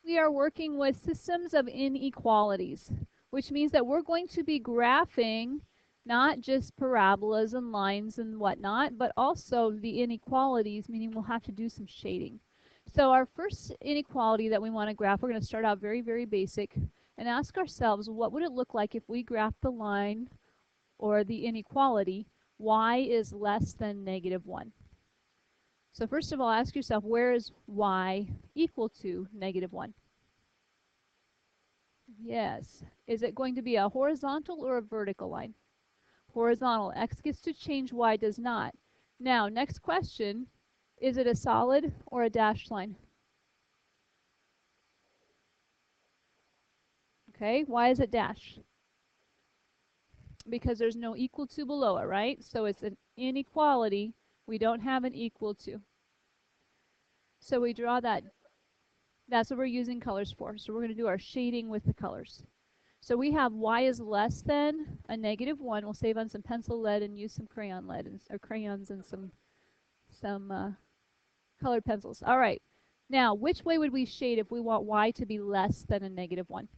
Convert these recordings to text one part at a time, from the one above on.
We are working with systems of inequalities, which means that we're going to be graphing not just parabolas and lines and whatnot, but also the inequalities, meaning we'll have to do some shading. So our first inequality that we want to graph, we're going to start out very, very basic and ask ourselves, what would it look like if we graphed the line or the inequality y is less than -1? So first of all, ask yourself, where is y equal to -1? Yes. Is it going to be a horizontal or a vertical line? Horizontal. X gets to change, y does not. Now, next question, is it a solid or a dashed line? Okay, why is it dashed? Because there's no equal to below it, right? So it's an inequality. We don't have an equal to. So we draw that. That's what we're using colors for. So we're going to do our shading with the colors. So we have y is less than a -1. We'll save on some pencil lead and use some crayon lead or crayons and some colored pencils. All right. Now, which way would we shade if we want y to be less than a -1?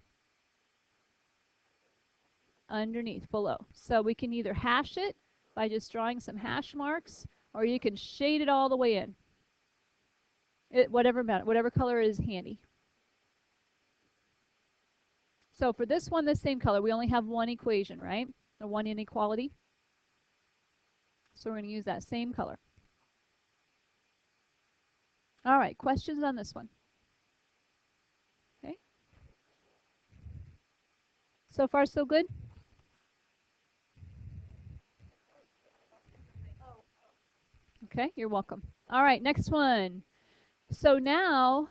Underneath, below. So we can either hash it by just drawing some hash marks, or you can shade it all the way in. Whatever color is handy. So for this one, the same color, we only have one equation, right? Or one inequality. So we're going to use that same color. All right, questions on this one? Okay. So far, so good? Okay, you're welcome. All right, next one. So now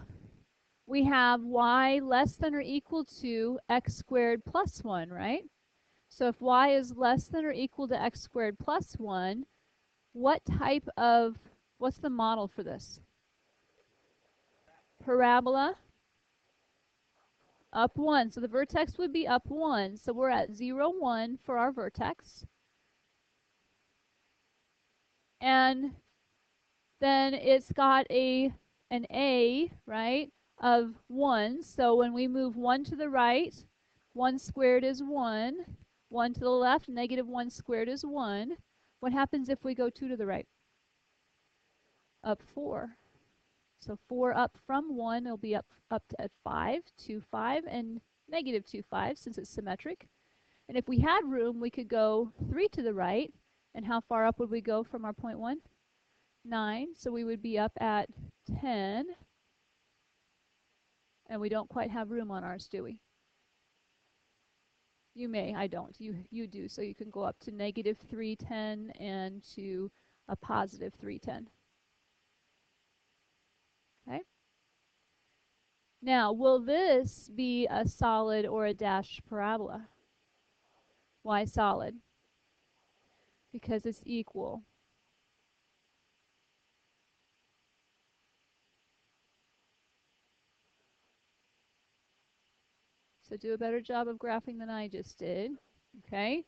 we have y less than or equal to x squared plus 1, right? So if y is less than or equal to x squared plus 1, what's the model for this? Parabola, up 1. So the vertex would be up 1. So we're at 0, 1 for our vertex. And then it's got an a, right, of 1. So when we move 1 to the right, 1 squared is 1. 1 to the left, -1 squared is 1. What happens if we go 2 to the right? Up 4. So 4 up from 1, it'll be up to 5, 2, 5, and -2, 5, since it's symmetric. And if we had room, we could go 3 to the right. And how far up would we go from our point 1? 9. So we would be up at 10. And we don't quite have room on ours, do we? You may, I don't. You do. So you can go up to -310 and to a +310. Okay? Now, will this be a solid or a dashed parabola? Why solid? Because it's equal. So do a better job of graphing than I just did. Okay?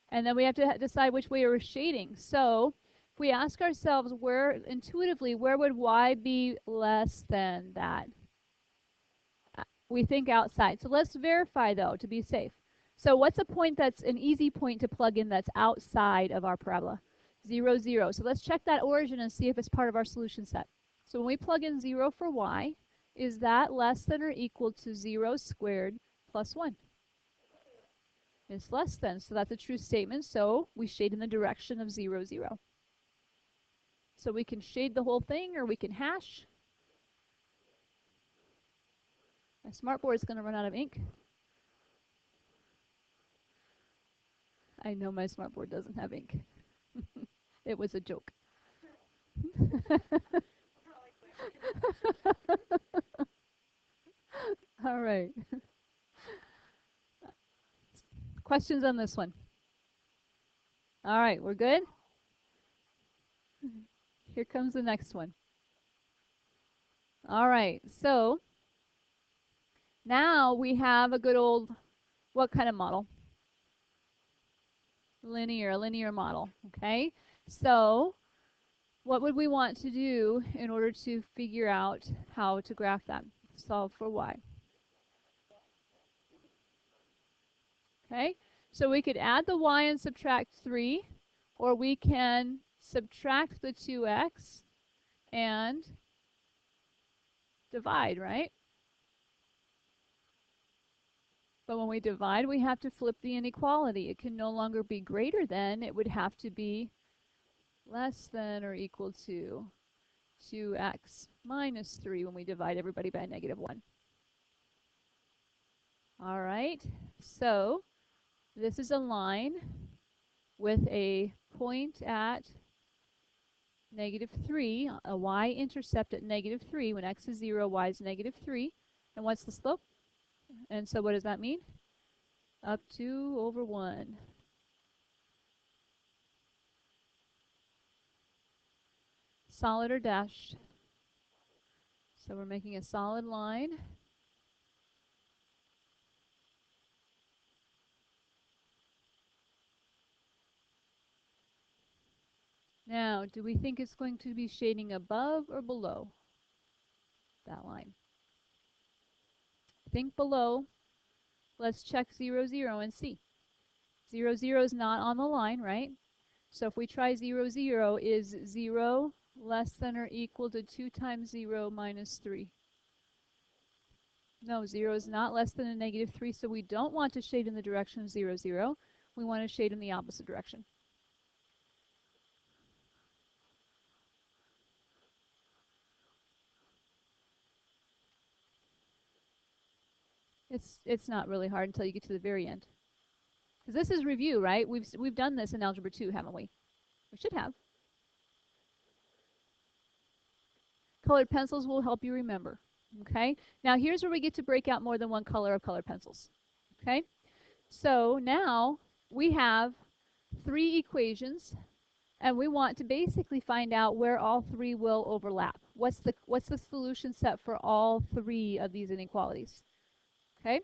And then we have to decide which way we're shading. So if we ask ourselves intuitively, where would y be less than that? We think outside. So let's verify, though, to be safe. So what's a point that's an easy point to plug in that's outside of our parabola? 0, 0. So let's check that origin and see if it's part of our solution set. So when we plug in 0 for y, is that less than or equal to 0 squared plus 1? It's less than, so that's a true statement. So we shade in the direction of 0, 0. So we can shade the whole thing, or we can hash. My smartboard is going to run out of ink. I know my smartboard doesn't have ink. It was a joke. All right. Questions on this one? All right, we're good? Here comes the next one. All right, so now we have a good old, what kind of model? A linear model, okay? So what would we want to do in order to figure out how to graph that? solve for y. Okay, so we could add the y and subtract 3, or we can subtract the 2x and divide, right? But when we divide, we have to flip the inequality. It can no longer be greater than, it would have to be less than or equal to 2x minus 3 when we divide everybody by -1. All right, so this is a line with a point at -3, a y-intercept at -3. When x is 0, y is -3. And what's the slope? And so what does that mean? Up 2/1. Solid or dashed? So we're making a solid line. Now, do we think it's going to be shading above or below that line? Think below. Let's check 0, 0 and see. 0, 0 is not on the line, right? So if we try 0, 0, is 0 less than or equal to 2 times 0 minus 3? No, 0 is not less than a -3, so we don't want to shade in the direction of 0, 0. We want to shade in the opposite direction. It's not really hard until you get to the very end. Because this is review, right? We've done this in Algebra 2, haven't we? We should have. Colored pencils will help you remember. Okay? Now here's where we get to break out more than one color of colored pencils. Okay? So now we have 3 equations, and we want to basically find out where all 3 will overlap. What's the solution set for all 3 of these inequalities? Okay?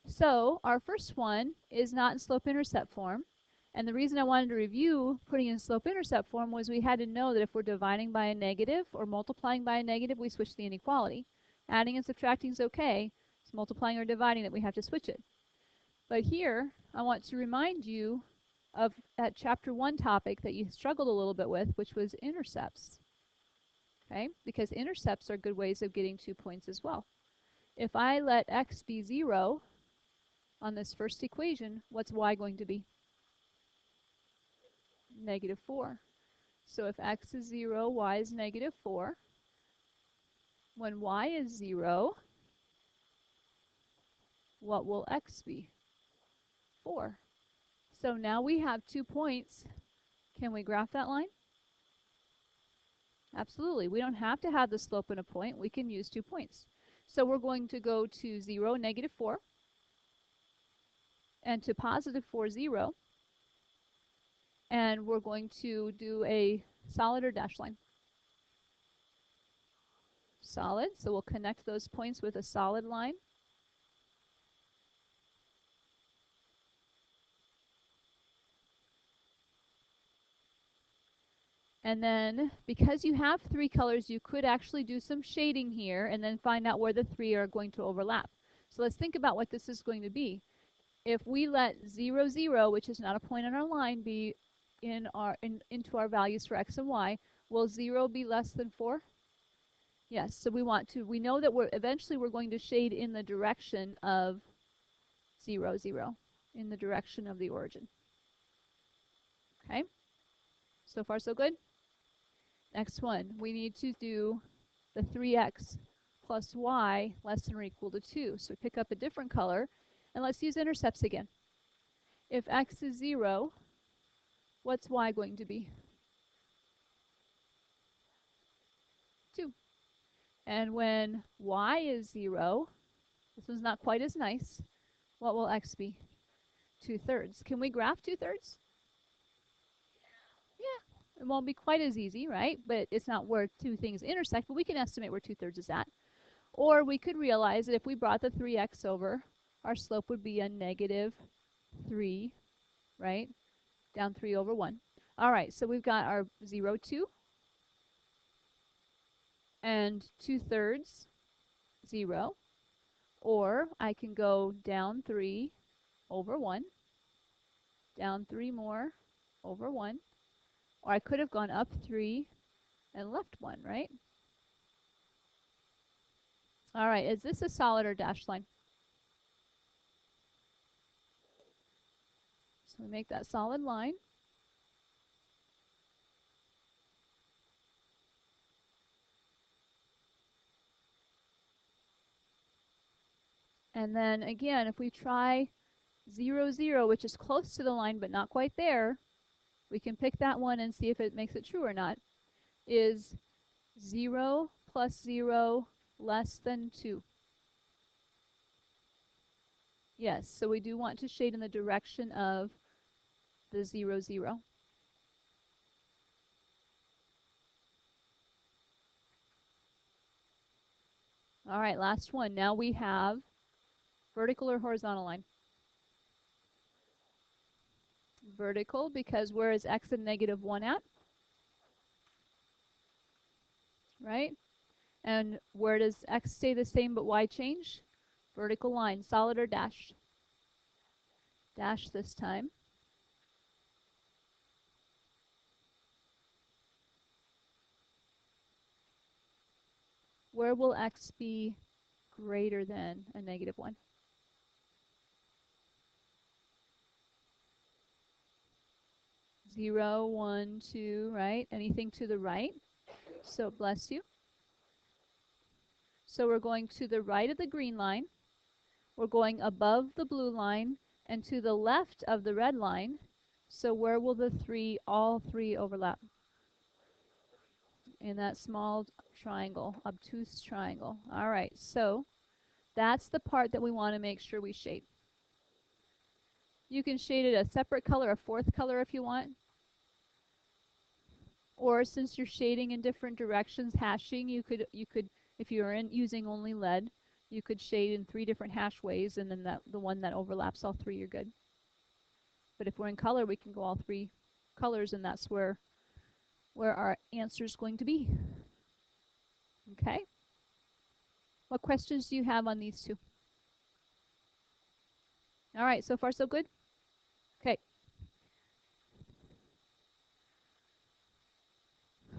So our first one is not in slope-intercept form. And the reason I wanted to review putting in slope-intercept form was we had to know that if we're dividing by a negative or multiplying by a negative, we switch the inequality. Adding and subtracting is okay. It's multiplying or dividing that we have to switch it. But here, I want to remind you of that chapter 1 topic that you struggled a little bit with, which was intercepts. Okay? Because intercepts are good ways of getting 2 points as well. If I let x be 0 on this first equation, what's y going to be? -4. So if x is 0, y is -4. When y is 0, what will x be? 4. So now we have 2 points. Can we graph that line? Absolutely. We don't have to have the slope and a point. We can use 2 points. So we're going to go to 0, -4, and to +4, 0. And we're going to do a solid or dashed line. Solid. So we'll connect those points with a solid line. And then, because you have 3 colors, you could actually do some shading here and then find out where the 3 are going to overlap. So let's think about what this is going to be. If we let 0, 0, which is not a point on our line, be into our values for x and y, will 0 be less than 4? Yes, so we know that eventually we're going to shade in the direction of 0, 0, in the direction of the origin. Okay? So far so good? Next one, we need to do the 3x plus y less than or equal to 2. So pick up a different color, and let's use intercepts again. If x is 0, what's y going to be? 2. And when y is 0, this one's not quite as nice, what will x be? 2/3. Can we graph 2/3? Yeah, it won't be quite as easy, right? But it's not where 2 things intersect, but we can estimate where 2/3 is at. Or we could realize that if we brought the 3x over, our slope would be a -3, right? Down 3/1. All right, so we've got our 0, 2, and 2/3 0, or I can go down 3 over 1, down 3 more over 1, or I could have gone up 3 and left 1, right? All right, is this a solid or dashed line? So we make that solid line. And then again, if we try 0, 0, which is close to the line but not quite there, we can pick that one and see if it makes it true or not. Is 0 plus 0 less than 2? Yes, so we do want to shade in the direction of the 0, 0. All right, last one. Now we have vertical or horizontal line. Vertical, because where is x and negative 1 at? Right? And where does x stay the same but y change? Vertical line, solid or dashed? Dash this time. Where will x be greater than a negative 1? 0, 1, 2, right? Anything to the right? So bless you. So we're going to the right of the green line. We're going above the blue line and to the left of the red line. So where will all three overlap? In that small triangle, obtuse triangle. All right, so that's the part that we want to make sure we shade. You can shade it a separate color, a fourth color if you want. Or since you're shading in different directions, hashing, you could if you're using only lead, you could shade in 3 different hash ways, and then the one that overlaps all 3, you're good. But if we're in color, we can go all 3 colors, and that's where our answer is going to be. Okay. What questions do you have on these 2? All right, so far so good? Okay.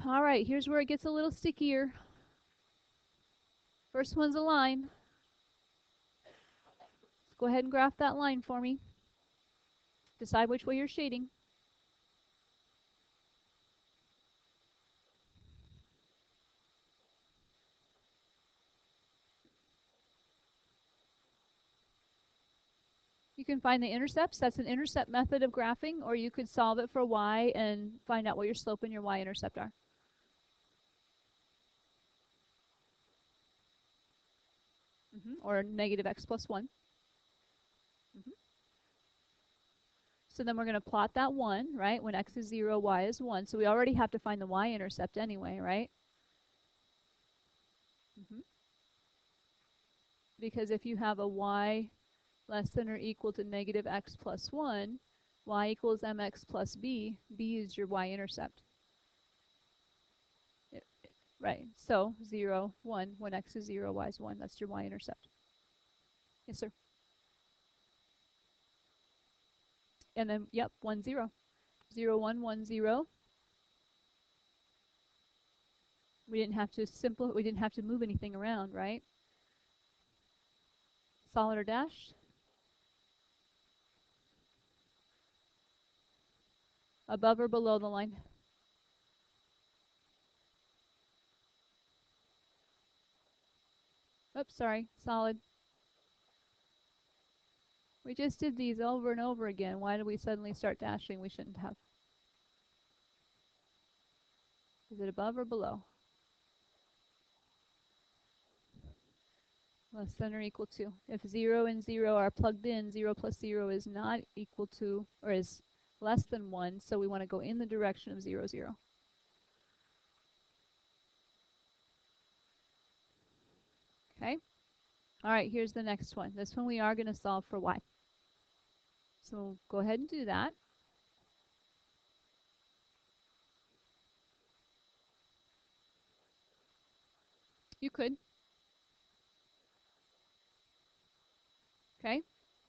All right, here's where it gets a little stickier. First one's a line. Let's go ahead and graph that line for me. Decide which way you're shading. You can find the intercepts. That's an intercept method of graphing, or you could solve it for y and find out what your slope and your y-intercept are. Or negative x plus 1. So then we're going to plot that 1, right? When x is 0, y is 1. So we already have to find the y-intercept anyway, right? Because if you have a y less than or equal to negative x plus 1, y equals mx plus b, b is your y-intercept. Right, so 0, 1, when x is 0, y is 1, that's your y-intercept. Yes, sir. And then, yep, 1, 0. 0, 1, 1, 0. We didn't have to move anything around, right? Solid or dashed? Above or below the line? Oops, sorry, solid. We just did these over and over again. Why did we suddenly start dashing? We shouldn't have. Is it above or below? Less than or equal to. If 0 and 0 are plugged in, 0 plus 0 is not equal to, or is less than 1, so we want to go in the direction of 0, 0. Okay? All right, here's the next one. This one we are going to solve for y. So go ahead and do that. You could.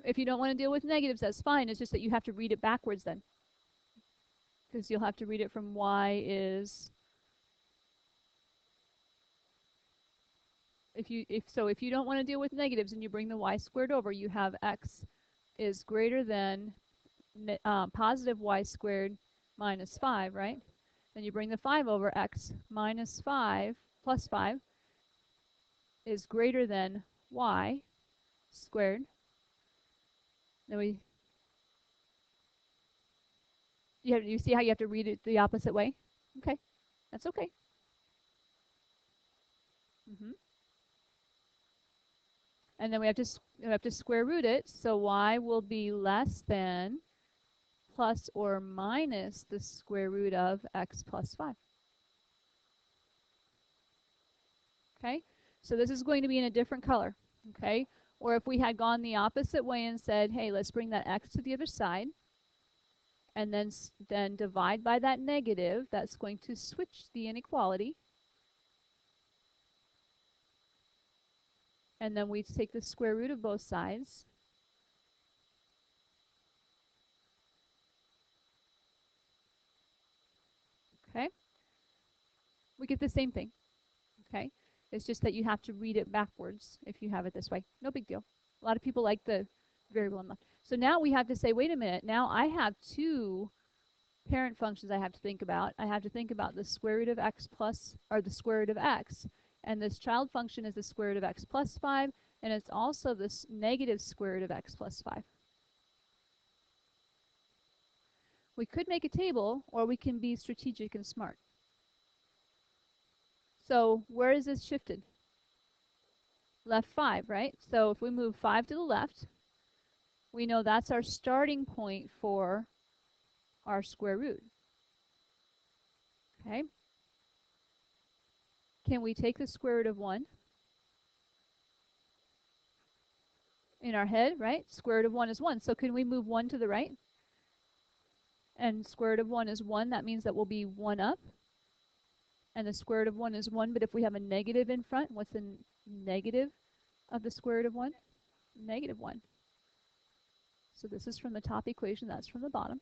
If you don't want to deal with negatives, that's fine. It's just that you have to read it backwards then, because you'll have to read it from y is, if you don't want to deal with negatives and you bring the y squared over, you have x is greater than positive y squared minus 5, right? Then you bring the 5 over, x minus 5 plus 5 is greater than y squared. Then you see how you have to read it the opposite way? Okay, that's okay. hmm And then we have to square root it, so y will be less than plus or minus the square root of x plus 5. Okay, so this is going to be in a different color. Okay, or if we had gone the opposite way and said, hey, let's bring that x to the other side, and then divide by that negative, that's going to switch the inequality. And then we take the square root of both sides. Okay, we get the same thing. Okay, it's just that you have to read it backwards if you have it this way. No big deal. A lot of people like the variable on left. So now we have to say, wait a minute, now I have two parent functions I have to think about. I have to think about the square root of x plus, or the square root of x, and this child function is the square root of x plus 5, and it's also this negative square root of x plus 5. We could make a table, or we can be strategic and smart. So where is this shifted? Left 5, right? So if we move 5 to the left, we know that's our starting point for our square root. Okay? Can we take the square root of 1 in our head, right? Square root of 1 is 1. So can we move 1 to the right? And square root of 1 is 1. That means that we'll be 1 up. And the square root of 1 is 1. But if we have a negative in front, what's the negative of the square root of 1? Negative 1. So this is from the top equation. That's from the bottom.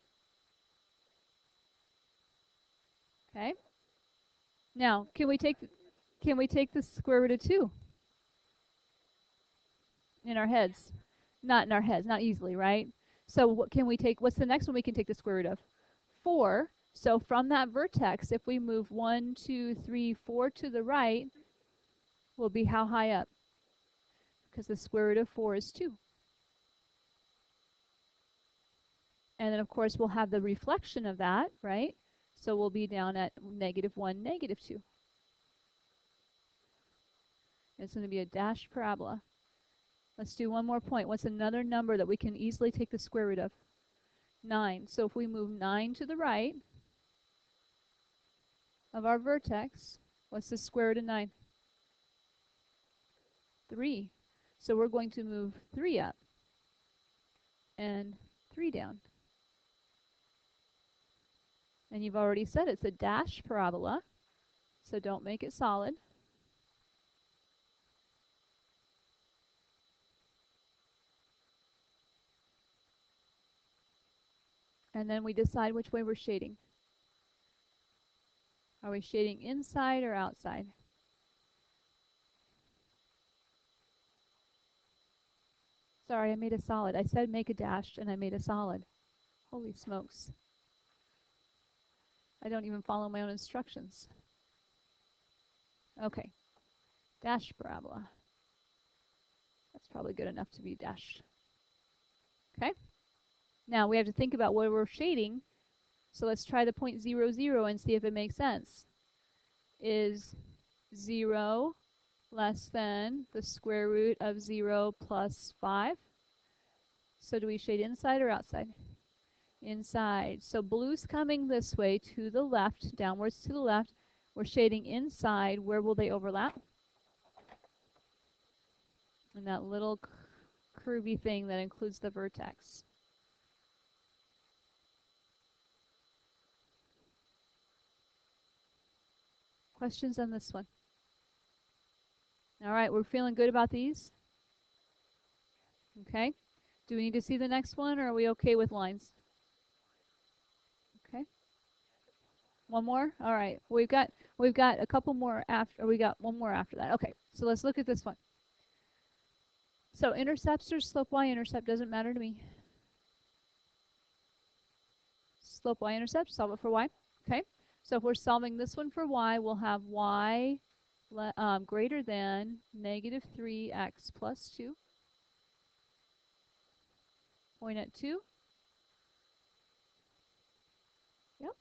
Okay? Now, can we take the square root of 2 in our heads? Not in our heads, not easily, right? So what can we take? What's the next one we can take the square root of? 4. So from that vertex, if we move 1, 2, 3, 4 to the right, we'll be how high up? Because the square root of 4 is 2. And then, of course, we'll have the reflection of that, right? So we'll be down at -1, -2. It's going to be a dashed parabola. Let's do one more point. What's another number that we can easily take the square root of? 9. So if we move 9 to the right of our vertex, what's the square root of 9? 3. So we're going to move 3 up and 3 down. And you've already said it's a dashed parabola, so don't make it solid. And then we decide which way we're shading. Are we shading inside or outside? Sorry, I made a solid. I said make a dashed, and I made a solid. Holy smokes. I don't even follow my own instructions. Okay, dashed parabola. That's probably good enough to be dashed. Okay? Now we have to think about where we're shading. So let's try the point 0, 0 and see if it makes sense. Is 0 less than the square root of 0 plus 5? So do we shade inside or outside? Inside. So blue's coming this way to the left, downwards to the left. We're shading inside. Where will they overlap? In that little curvy thing that includes the vertex. Questions on this one? All right, we're feeling good about these? Okay. Do we need to see the next one, or are we okay with lines? Okay. One more? All right. We've got a couple more after, or we got one more after that. Okay. So let's look at this one. So intercepts or slope y-intercept doesn't matter to me. Slope y-intercept, solve it for y. Okay. So if we're solving this one for y, we'll have y greater than negative 3x plus 2. Point at 2. Yep.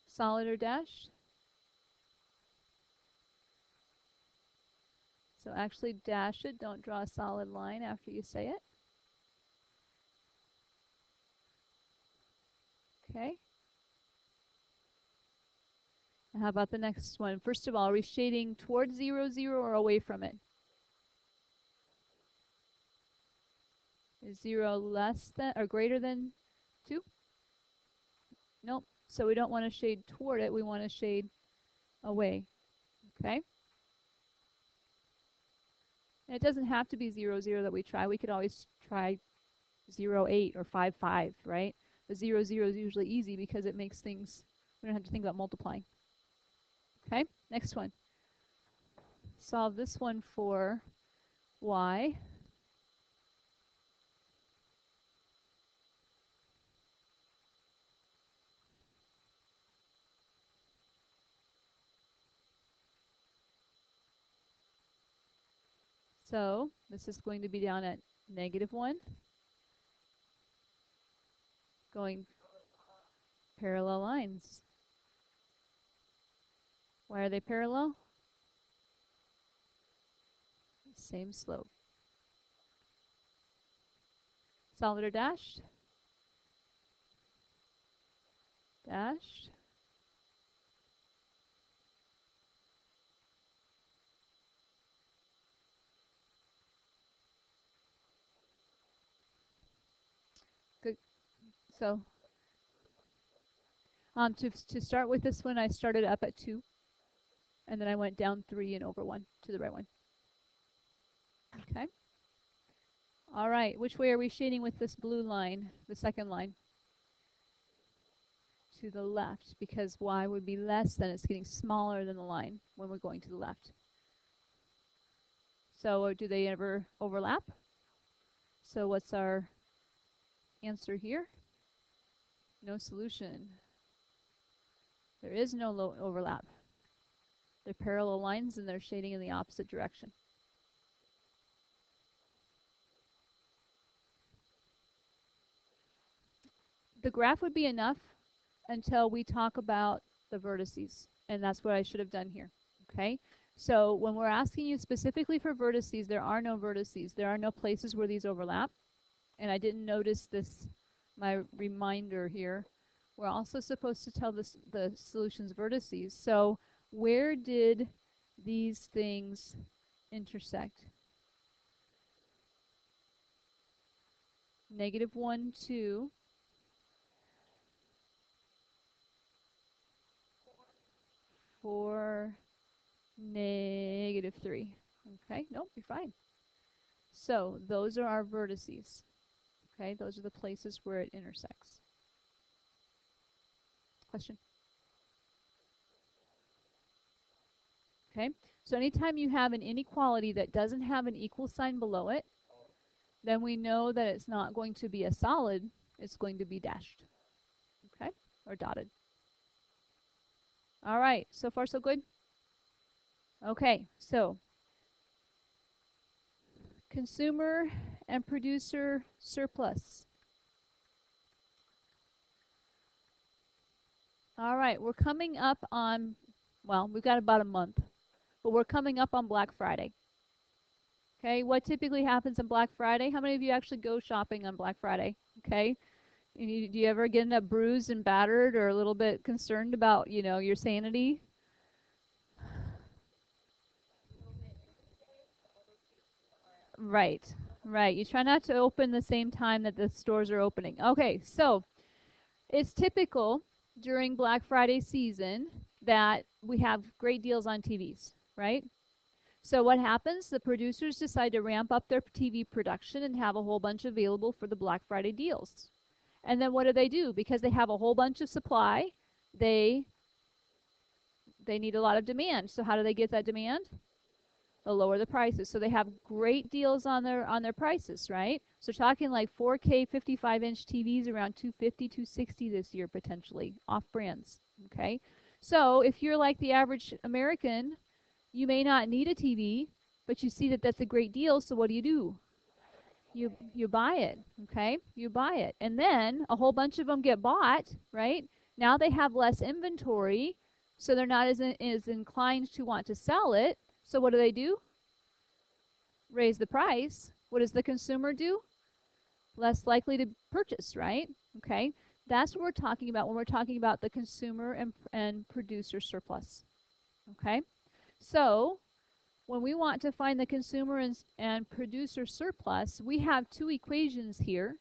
Solid or dashed? So actually dash it. Don't draw a solid line after you say it. Okay. And how about the next one? First of all, are we shading towards 0, 0 or away from it? Is 0 less than or greater than 2? Nope. So we don't want to shade toward it. We want to shade away. Okay. And it doesn't have to be 0, 0 that we try. We could always try 0, 8 or 5, 5, right? The 0, 0 is usually easy because it makes things, we don't have to think about multiplying. Okay, next one. Solve this one for y. So this is going to be down at negative 1, going parallel lines. Why are they parallel? Same slope. Solid or dashed? Dashed. Good. So to start with this one, I started up at 2, and then I went down 3 and over 1 to the right one. Okay. All right. Which way are we shading with this blue line, the second line? To the left, because y would be less than, it's getting smaller than the line when we're going to the left. So do they ever overlap? So what's our answer here? No solution. There is no overlap. They're parallel lines and they're shading in the opposite direction. The graph would be enough until we talk about the vertices, and that's what I should have done here. Okay, so when we're asking you specifically for vertices, there are no vertices. There are no places where these overlap. And I didn't notice this, my reminder here. We're also supposed to tell the solution's vertices. So where did these things intersect? Negative 1, 2. 4, negative 3. Okay, nope, you're fine. So those are our vertices. Okay, those are the places where it intersects. Question? Okay, so anytime you have an inequality that doesn't have an equal sign below it, then we know that it's not going to be a solid, it's going to be dashed. Okay, or dotted. All right, so far so good? Okay, so consumer and producer surplus. All right, we're coming up on, well, we've got about a month, but we're coming up on Black Friday. Okay, what typically happens on Black Friday? How many of you actually go shopping on Black Friday? Okay, do you ever get up bruised and battered or a little bit concerned about, your sanity? Right, right. You try not to open the same time that the stores are opening. Okay, so it's typical during Black Friday season that we have great deals on TVs, right? So what happens? The producers decide to ramp up their TV production and have a whole bunch available for the Black Friday deals. And then what do? Because they have a whole bunch of supply, they they need a lot of demand. So how do they get that demand? They'll lower the prices. So they have great deals on their prices, right? So talking like 4K 55-inch TVs around 250, 260 this year potentially off brands, okay? So if you're like the average American, you may not need a TV, but you see that that's a great deal, so what do? You buy it, okay? You buy it. And then a whole bunch of them get bought, right? Now they have less inventory, so they're not as inclined to want to sell it. So what do? Raise the price. What does the consumer do? Less likely to purchase, right? Okay? That's what we're talking about when we're talking about the consumer and producer surplus. Okay? So when we want to find the consumer and producer surplus, we have two equations here.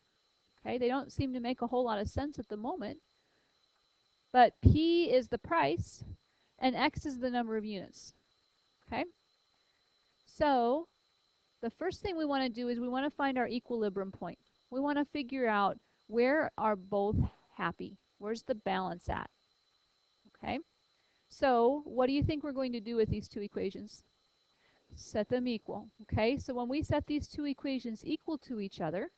Okay, they don't seem to make a whole lot of sense at the moment. But P is the price, and X is the number of units. Okay? So the first thing we want to do is we want to find our equilibrium point. We want to figure out where are both happy. Where's the balance at? Okay? So what do you think we're going to do with these two equations? Set them equal. Okay, so when we set these two equations equal to each other,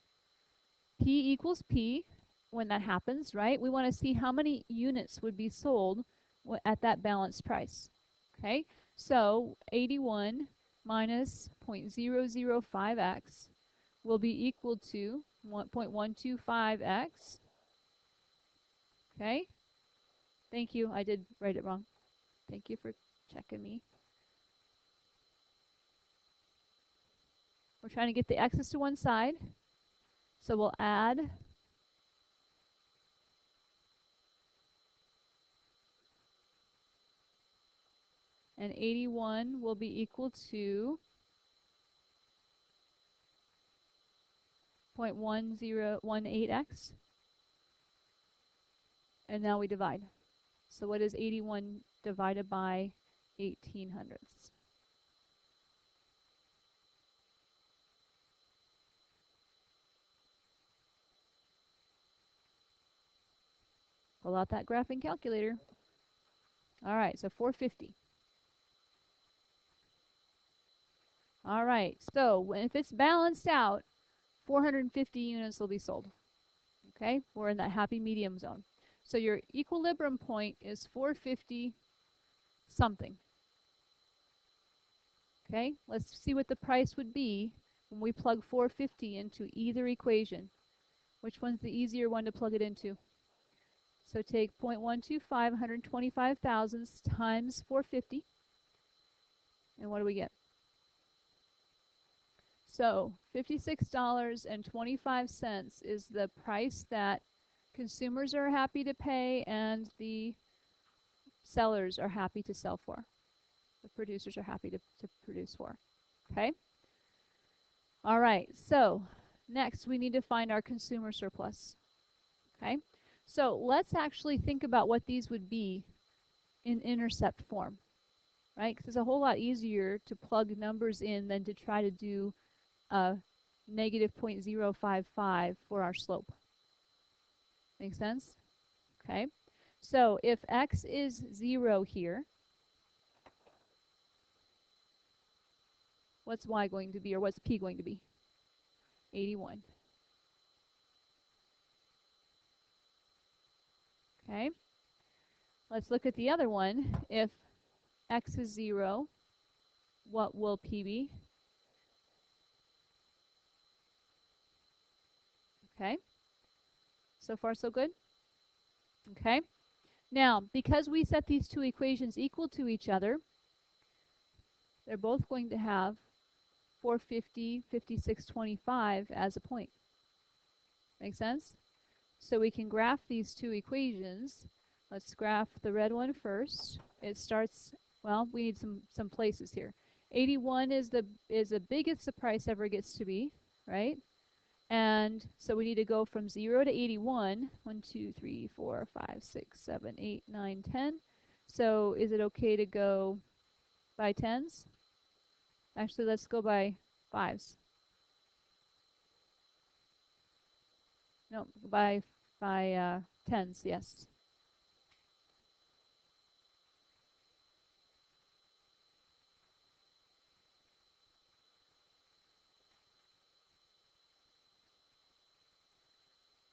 P equals P, when that happens, right, we want to see how many units would be sold at that balanced price. Okay, so 81 minus 0.005x will be equal to 1.125x. Okay, thank you, I did write it wrong. Thank you for checking me. We're trying to get the x's to one side, so we'll add and 81 will be equal to 0.1018x. And now we divide. So what is 81 divided by 1800ths? Pull out that graphing calculator. All right, so 450. All right, so if it's balanced out, 450 units will be sold. Okay, we're in that happy medium zone. So your equilibrium point is 450 something. Okay, let's see what the price would be when we plug 450 into either equation. Which one's the easier one to plug it into? So take 0.125, 125 thousandths times 450. And what do we get? So $56.25 is the price that consumers are happy to pay and the sellers are happy to sell for. The producers are happy to produce for. Okay? All right, so next we need to find our consumer surplus. Okay? So let's actually think about what these would be in intercept form, right? Because it's a whole lot easier to plug numbers in than to try to do a negative 0.055 for our slope. Make sense? Okay. So if x is 0 here, what's y going to be, or what's p going to be? 81. Okay. Let's look at the other one. If x is 0, what will p be? Okay. So far, so good? Okay. Now, because we set these two equations equal to each other, they're both going to have 450, 5625 as a point. Make sense? So we can graph these two equations. Let's graph the red one first. It starts, well, we need some places here. 81 is the biggest the price ever gets to be, right? And so we need to go from 0 to 81. 1, 2, 3, 4, 5, 6, 7, 8, 9, 10. So is it okay to go by tens? Actually, let's go by fives. No, by tens, yes.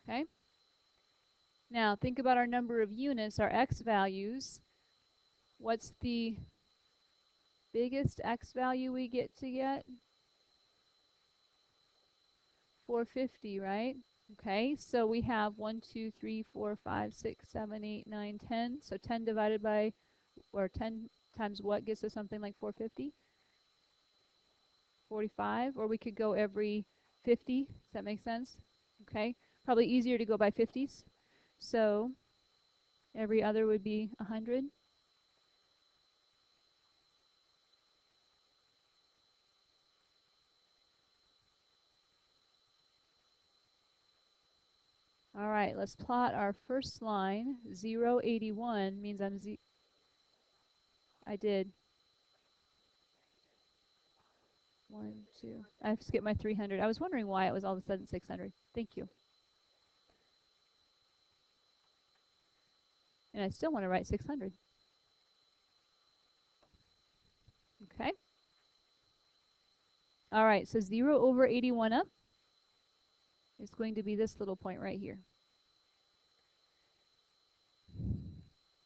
Okay. Now think about our number of units, our x values. What's the biggest x value we get to get? 450, right? Okay, so we have 1, 2, 3, 4, 5, 6, 7, 8, 9, 10. So 10 divided by, or 10 times what gives us something like 450? 45, or we could go every 50. Does that make sense? Okay, probably easier to go by 50s. So every other would be 100. All right, let's plot our first line. 0, 81 means I did 1, 2. I skipped my 300. I was wondering why it was all of a sudden 600. Thank you. And I still want to write 600. Okay. All right, so 0 over 81 up is going to be this little point right here.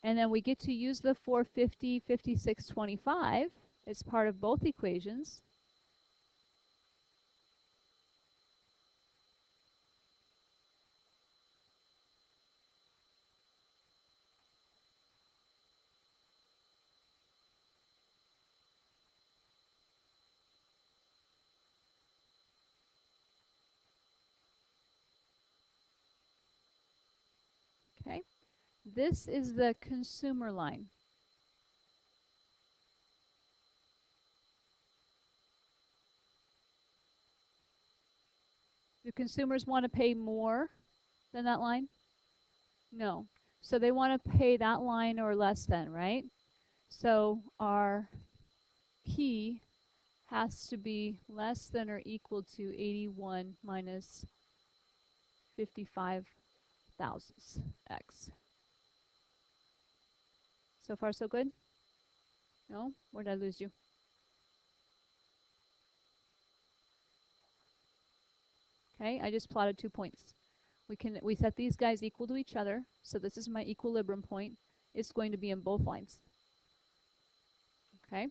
And then we get to use the 450, 56, 25. It's part of both equations. Okay. This is the consumer line. Do consumers want to pay more than that line? No. So they want to pay that line or less than, right? So our P has to be less than or equal to 81 minus 55 thousandths x. So far, so good? No? Where did I lose you? Okay, I just plotted 2 points. We set these guys equal to each other, so this is my equilibrium point. It's going to be in both lines. Okay?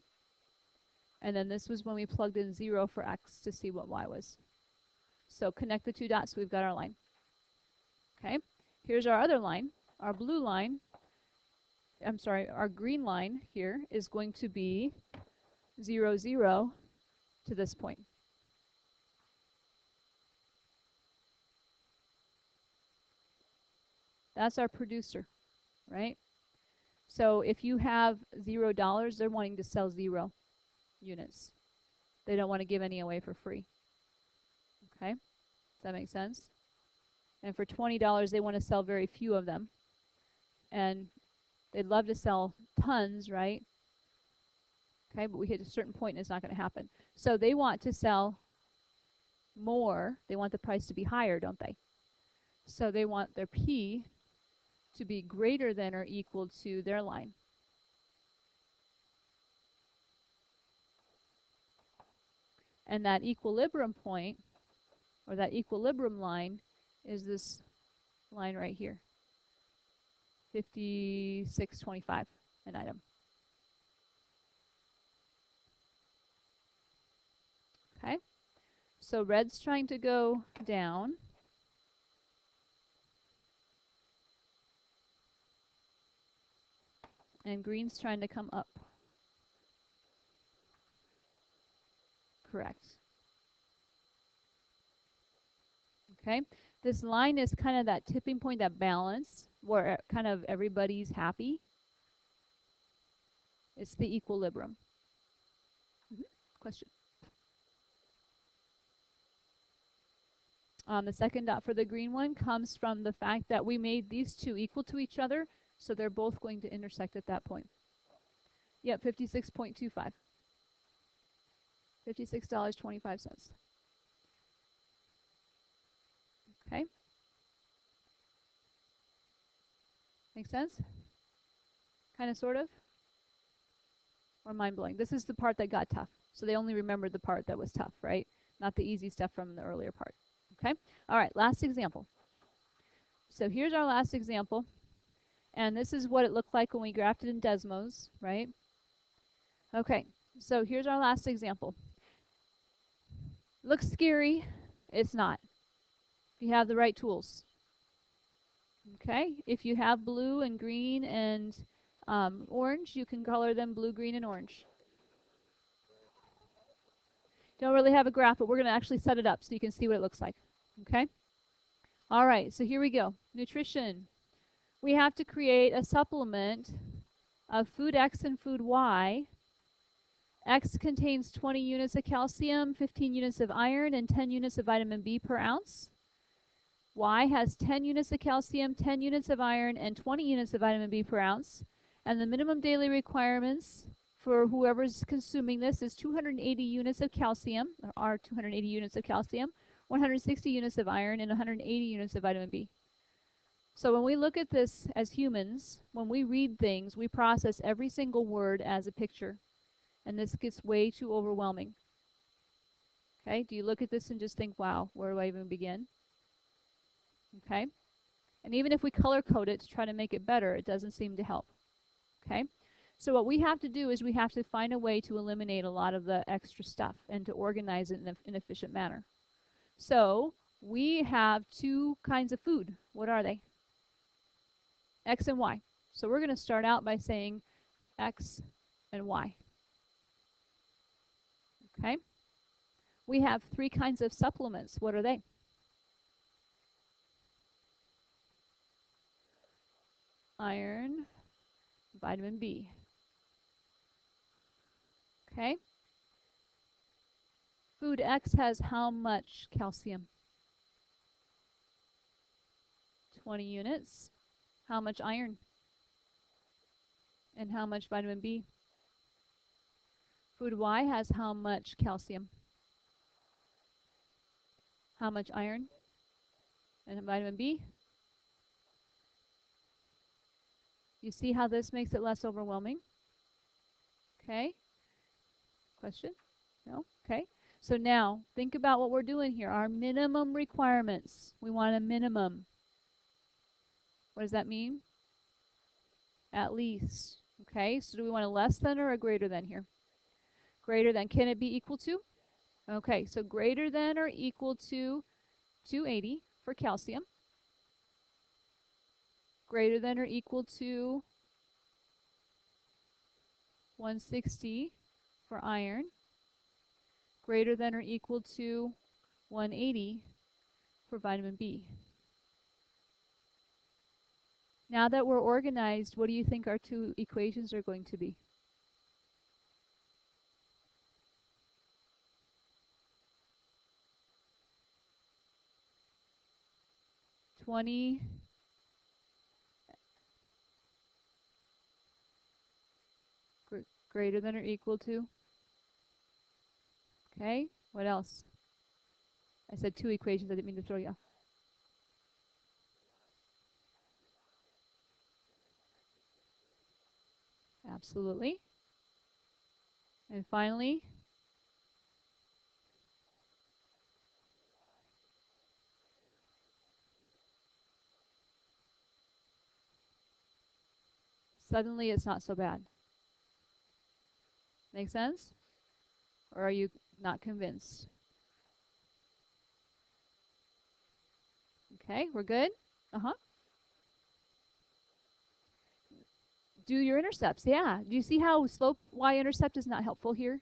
And then this was when we plugged in 0 for x to see what y was. So connect the two dots, we've got our line. Okay? Here's our other line. Our blue line, I'm sorry, our green line here is going to be 0, 0 to this point. That's our producer, right? So if you have $0, they're wanting to sell 0 units. They don't want to give any away for free. Okay? Does that make sense? And for $20, they want to sell very few of them. And they'd love to sell tons, right? Okay, but we hit a certain point and it's not going to happen. So they want to sell more. They want the price to be higher, don't they? So they want their P to be greater than or equal to their line. And that equilibrium point, or that equilibrium line, is this line right here, 56.25 an item. Okay, so red's trying to go down. And green's trying to come up. Correct. Okay, this line is kind of that tipping point, that balance, where kind of everybody's happy. It's the equilibrium. Question? The second dot for the green one comes from the fact that we made these two equal to each other So they're both going to intersect at that point. Yep, 56.25. $56.25. Okay? Make sense? Kind of, sort of? Or mind-blowing? This is the part that got tough. So they only remembered the part that was tough, right? Not the easy stuff from the earlier part. Okay? All right, last example. So here's our last example. And this is what it looked like when we graphed it in Desmos, right? Okay, so here's our last example. Looks scary. It's not. If you have the right tools. Okay, if you have blue and green and orange, you can color them blue, green, and orange. Don't really have a graph, but we're going to actually set it up so you can see what it looks like. Okay? All right, so here we go. Nutrition. We have to create a supplement of food X and food Y. X contains 20 units of calcium, 15 units of iron, and 10 units of vitamin B per ounce. Y has 10 units of calcium, 10 units of iron, and 20 units of vitamin B per ounce. And the minimum daily requirements for whoever's consuming this is 280 units of calcium, or are 280 units of calcium, 160 units of iron, and 180 units of vitamin B. So when we look at this as humans, when we read things, we process every single word as a picture. And this gets way too overwhelming. Okay, do you look at this and just think, wow, where do I even begin? Okay, and even if we color code it to try to make it better, it doesn't seem to help. Okay, so what we have to do is we have to find a way to eliminate a lot of the extra stuff and to organize it in an efficient manner. So we have two kinds of food. What are they? X and Y. So we're going to start out by saying X and Y. Okay, we have three kinds of supplements. What are they? Iron, vitamin B. Okay. Food X has how much calcium? 20 units. How much iron? And how much vitamin B? Food Y has how much calcium? How much iron? And vitamin B? You see how this makes it less overwhelming? Okay. Question? No? Okay. So now, think about what we're doing here. Our minimum requirements. We want a minimum. What does that mean? At least. Okay, so do we want a less than or a greater than here? Greater than. Can it be equal to? Okay, so greater than or equal to 280 for calcium. Greater than or equal to 160 for iron. Greater than or equal to 180 for vitamin B. Now that we're organized, what do you think our two equations are going to be? Greater than or equal to? Okay, what else? I said two equations, I didn't mean to throw you off. Absolutely. And finally, suddenly it's not so bad. Make sense? Or are you not convinced? Okay, we're good? Uh-huh. Do your intercepts, yeah. Do you see how slope y-intercept is not helpful here?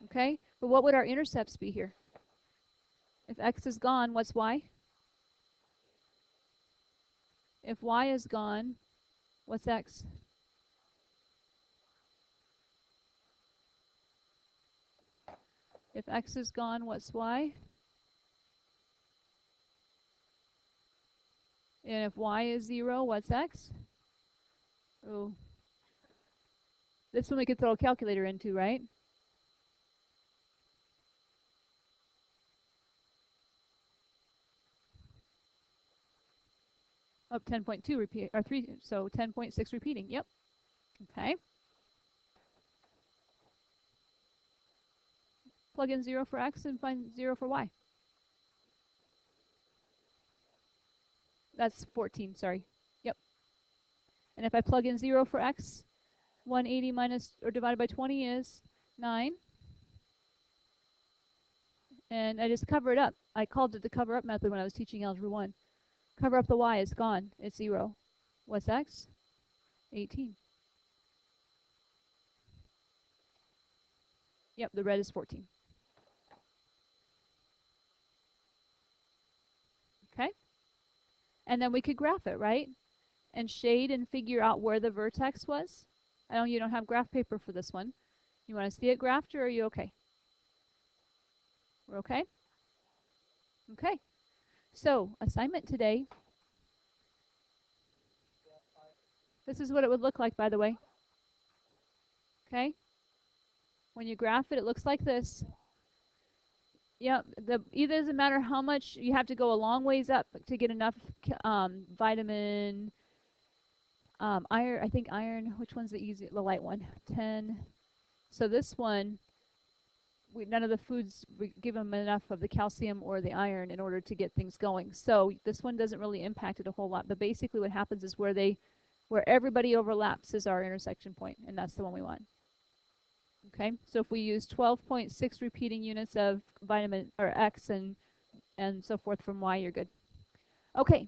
Okay, but what would our intercepts be here? If x is gone, what's y? If y is gone, what's x? If x is gone, what's y? And if y is 0, what's x? Oh, this one we could throw a calculator into, right? Oh, 10.2 repeat, or 3, so 10.6 repeating. Yep. Okay. Plug in 0 for x and find 0 for y. That's 14, sorry. Yep. And if I plug in 0 for x, 180 minus or divided by 20 is 9. And I just cover it up. I called it the cover up method when I was teaching algebra 1. Cover up the y, it's gone. It's 0. What's x? 18. Yep, the red is 14. Okay? And then we could graph it, right? And shade and figure out where the vertex was. I know you don't have graph paper for this one. You want to see it graphed, or are you okay? We're okay? Okay. So, assignment today. This is what it would look like, by the way. Okay? When you graph it, it looks like this. Yep, it doesn't matter how much, you have to go a long ways up to get enough vitamin, iron, I think iron, which one's the easy, the light one? 10. So this one, none of the foods, we give them enough of the calcium or the iron in order to get things going. So this one doesn't really impact it a whole lot, but basically what happens is where everybody overlaps is our intersection point, and that's the one we want. Okay, so if we use 12.6 repeating units of vitamin or X and so forth from Y, you're good. Okay,